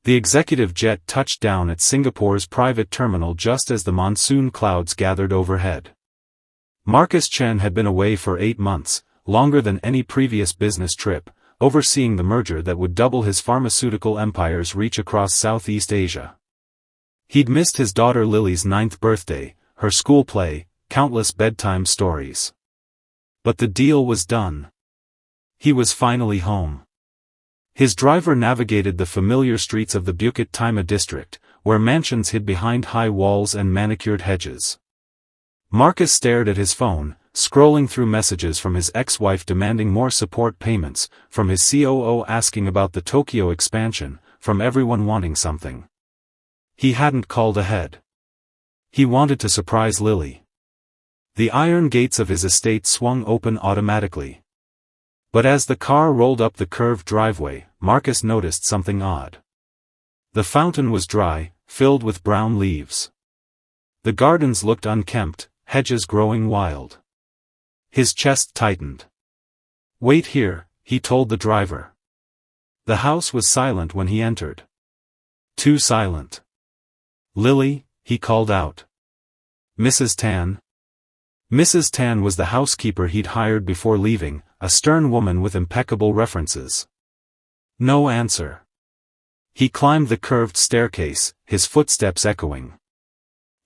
The executive jet touched down at Singapore's private terminal just as the monsoon clouds gathered overhead. Marcus Chen had been away for 8 months, longer than any previous business trip, overseeing the merger that would double his pharmaceutical empire's reach across Southeast Asia. He'd missed his daughter Lily's 9th birthday, her school play, countless bedtime stories. But the deal was done. He was finally home. His driver navigated the familiar streets of the Bukit Timah district, where mansions hid behind high walls and manicured hedges. Marcus stared at his phone, scrolling through messages from his ex-wife demanding more support payments, from his COO asking about the Tokyo expansion, from everyone wanting something. He hadn't called ahead. He wanted to surprise Lily. The iron gates of his estate swung open automatically. But as the car rolled up the curved driveway, Marcus noticed something odd. The fountain was dry, filled with brown leaves. The gardens looked unkempt, hedges growing wild. His chest tightened. "Wait here," he told the driver. The house was silent when he entered. Too silent. "Lily," he called out. "Mrs. Tan?" Mrs. Tan was the housekeeper he'd hired before leaving, a stern woman with impeccable references. No answer. He climbed the curved staircase, his footsteps echoing.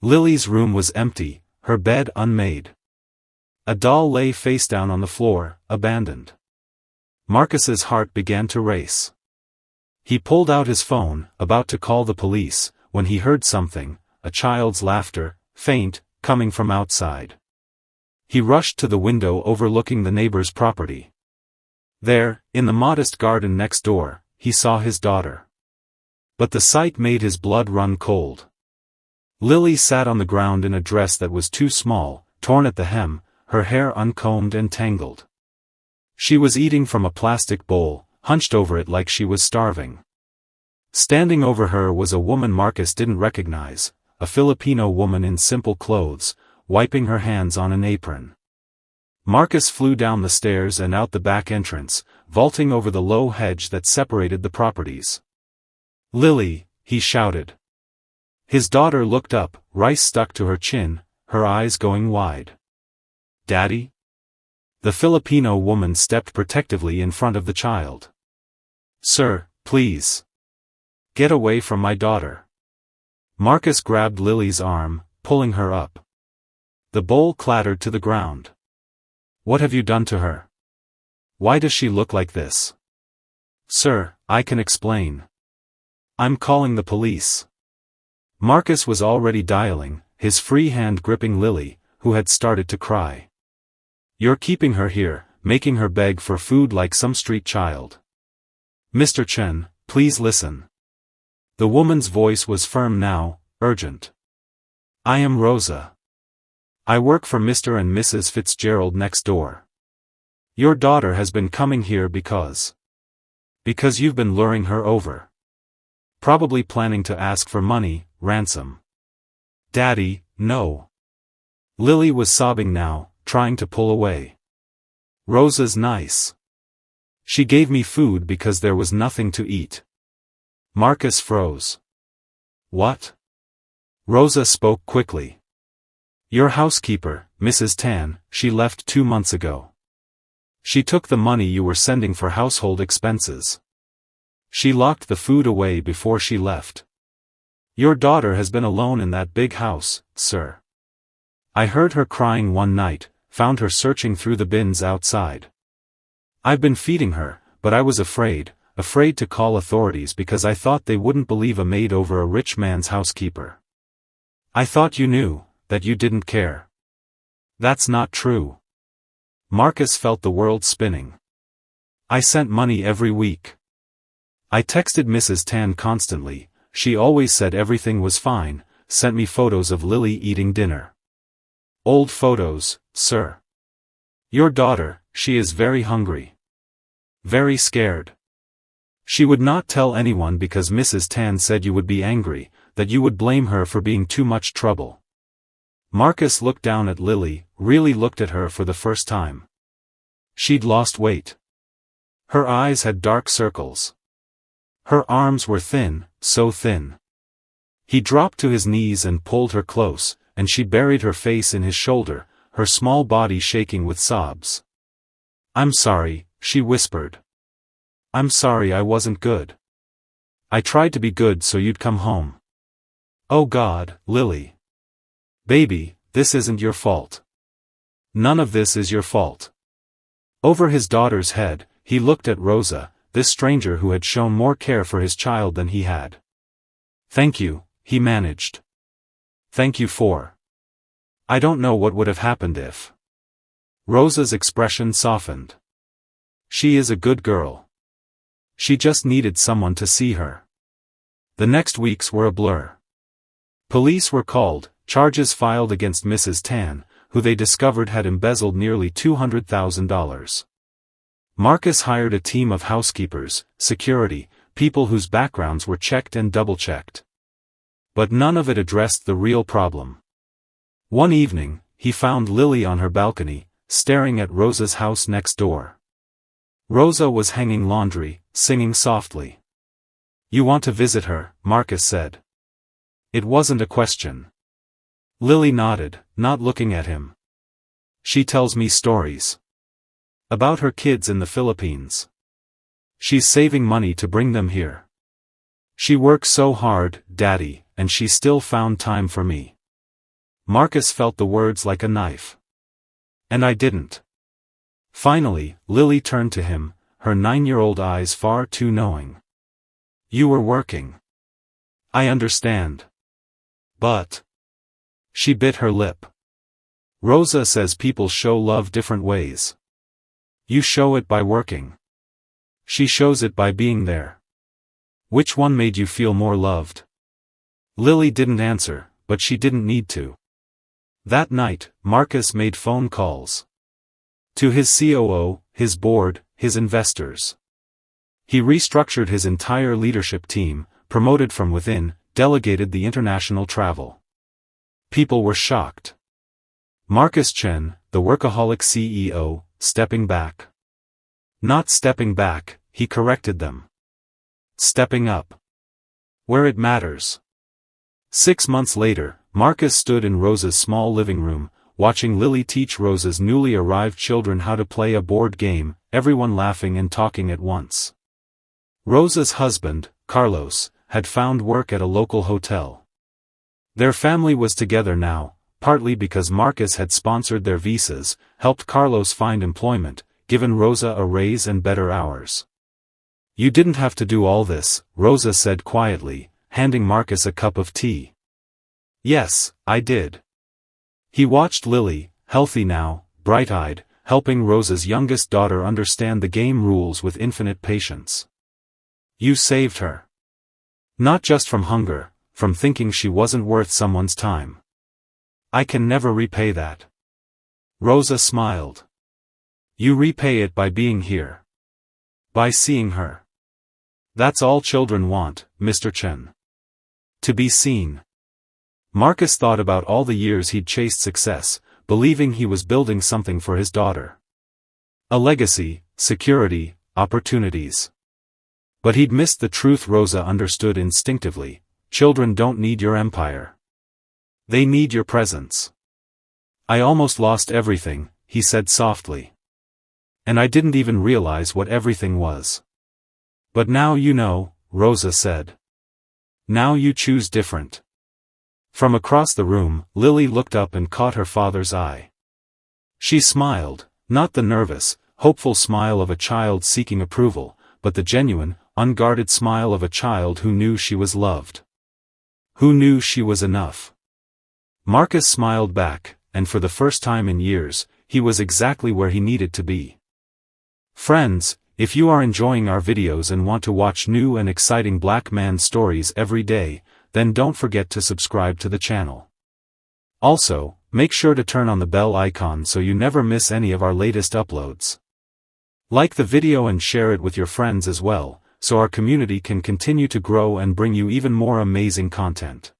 Lily's room was empty, her bed unmade. A doll lay face down on the floor, abandoned. Marcus's heart began to race. He pulled out his phone, about to call the police, when he heard something, a child's laughter, faint, coming from outside. He rushed to the window overlooking the neighbor's property. There, in the modest garden next door, he saw his daughter. But the sight made his blood run cold. Lily sat on the ground in a dress that was too small, torn at the hem, her hair uncombed and tangled. She was eating from a plastic bowl, hunched over it like she was starving. Standing over her was a woman Marcus didn't recognize, a Filipino woman in simple clothes, wiping her hands on an apron. Marcus flew down the stairs and out the back entrance, vaulting over the low hedge that separated the properties. "Lily," he shouted. His daughter looked up, rice stuck to her chin, her eyes going wide. "Daddy?" The Filipino woman stepped protectively in front of the child. "Sir, please. Get away from my daughter." Marcus grabbed Lily's arm, pulling her up. The bowl clattered to the ground. "What have you done to her? Why does she look like this?" "Sir, I can explain. I'm calling the police." Marcus was already dialing, his free hand gripping Lily, who had started to cry. "You're keeping her here, making her beg for food like some street child. Mr. Chen, please listen." The woman's voice was firm now, urgent. "I am Rosa. I work for Mr. and Mrs. Fitzgerald next door. Your daughter has been coming here because you've been luring her over. Probably planning to ask for money, ransom." "Daddy, no." Lily was sobbing now, trying to pull away. "Rosa's nice. She gave me food because there was nothing to eat." Marcus froze. "What?" Rosa spoke quickly. "Your housekeeper, Mrs. Tan, she left 2 months ago. She took the money you were sending for household expenses. She locked the food away before she left. Your daughter has been alone in that big house, sir. I heard her crying one night, found her searching through the bins outside. I've been feeding her, but I was afraid to call authorities because I thought they wouldn't believe a maid over a rich man's housekeeper. I thought you knew, that you didn't care. That's not true." Marcus felt the world spinning. "I sent money every week. I texted Mrs. Tan constantly, she always said everything was fine, sent me photos of Lily eating dinner. Old photos, sir. Your daughter, she is very hungry. Very scared. She would not tell anyone because Mrs. Tan said you would be angry, that you would blame her for being too much trouble." Marcus looked down at Lily, really looked at her for the first time. She'd lost weight. Her eyes had dark circles. Her arms were thin, so thin. He dropped to his knees and pulled her close, and she buried her face in his shoulder, her small body shaking with sobs. "I'm sorry," she whispered. "I'm sorry I wasn't good. I tried to be good so you'd come home." "Oh God, Lily. Baby, this isn't your fault. None of this is your fault." Over his daughter's head, he looked at Rosa, this stranger who had shown more care for his child than he had. "Thank you," he managed. "Thank you for. I don't know what would have happened if." Rosa's expression softened. "She is a good girl. She just needed someone to see her." The next weeks were a blur. Police were called, charges filed against Mrs. Tan, who they discovered had embezzled nearly $200,000. Marcus hired a team of housekeepers, security, people whose backgrounds were checked and double-checked. But none of it addressed the real problem. One evening, he found Lily on her balcony, staring at Rosa's house next door. Rosa was hanging laundry, singing softly. "You want to visit her," Marcus said. It wasn't a question. Lily nodded, not looking at him. "She tells me stories about her kids in the Philippines. She's saving money to bring them here. She works so hard, Daddy, and she still found time for me." Marcus felt the words like a knife. "And I didn't." Finally, Lily turned to him, her 9-year-old eyes far too knowing. "You were working. I understand. But..." She bit her lip. "Rosa says people show love different ways. You show it by working. She shows it by being there. Which one made you feel more loved?" Lily didn't answer, but she didn't need to. That night, Marcus made phone calls. To his COO, his board, his investors. He restructured his entire leadership team, promoted from within, delegated the international travel. People were shocked. Marcus Chen, the workaholic CEO, stepping back. Not stepping back, he corrected them. Stepping up. Where it matters. 6 months later, Marcus stood in Rosa's small living room, watching Lily teach Rosa's newly arrived children how to play a board game, everyone laughing and talking at once. Rosa's husband, Carlos, had found work at a local hotel. Their family was together now, partly because Marcus had sponsored their visas, helped Carlos find employment, given Rosa a raise and better hours. "You didn't have to do all this," Rosa said quietly, handing Marcus a cup of tea. "Yes, I did." He watched Lily, healthy now, bright-eyed, helping Rosa's youngest daughter understand the game rules with infinite patience. "You saved her. Not just from hunger, from thinking she wasn't worth someone's time. I can never repay that." Rosa smiled. "You repay it by being here. By seeing her. That's all children want, Mr. Chen. To be seen." Marcus thought about all the years he'd chased success, believing he was building something for his daughter. A legacy, security, opportunities. But he'd missed the truth Rosa understood instinctively: children don't need your empire. They need your presence. "I almost lost everything," he said softly. "And I didn't even realize what everything was. But now you know," Rosa said. "Now you choose different." From across the room, Lily looked up and caught her father's eye. She smiled, not the nervous, hopeful smile of a child seeking approval, but the genuine, unguarded smile of a child who knew she was loved. Who knew she was enough. Marcus smiled back, and for the first time in years, he was exactly where he needed to be. Friends, if you are enjoying our videos and want to watch new and exciting black man stories every day, then don't forget to subscribe to the channel. Also, make sure to turn on the bell icon so you never miss any of our latest uploads. Like the video and share it with your friends as well, so our community can continue to grow and bring you even more amazing content.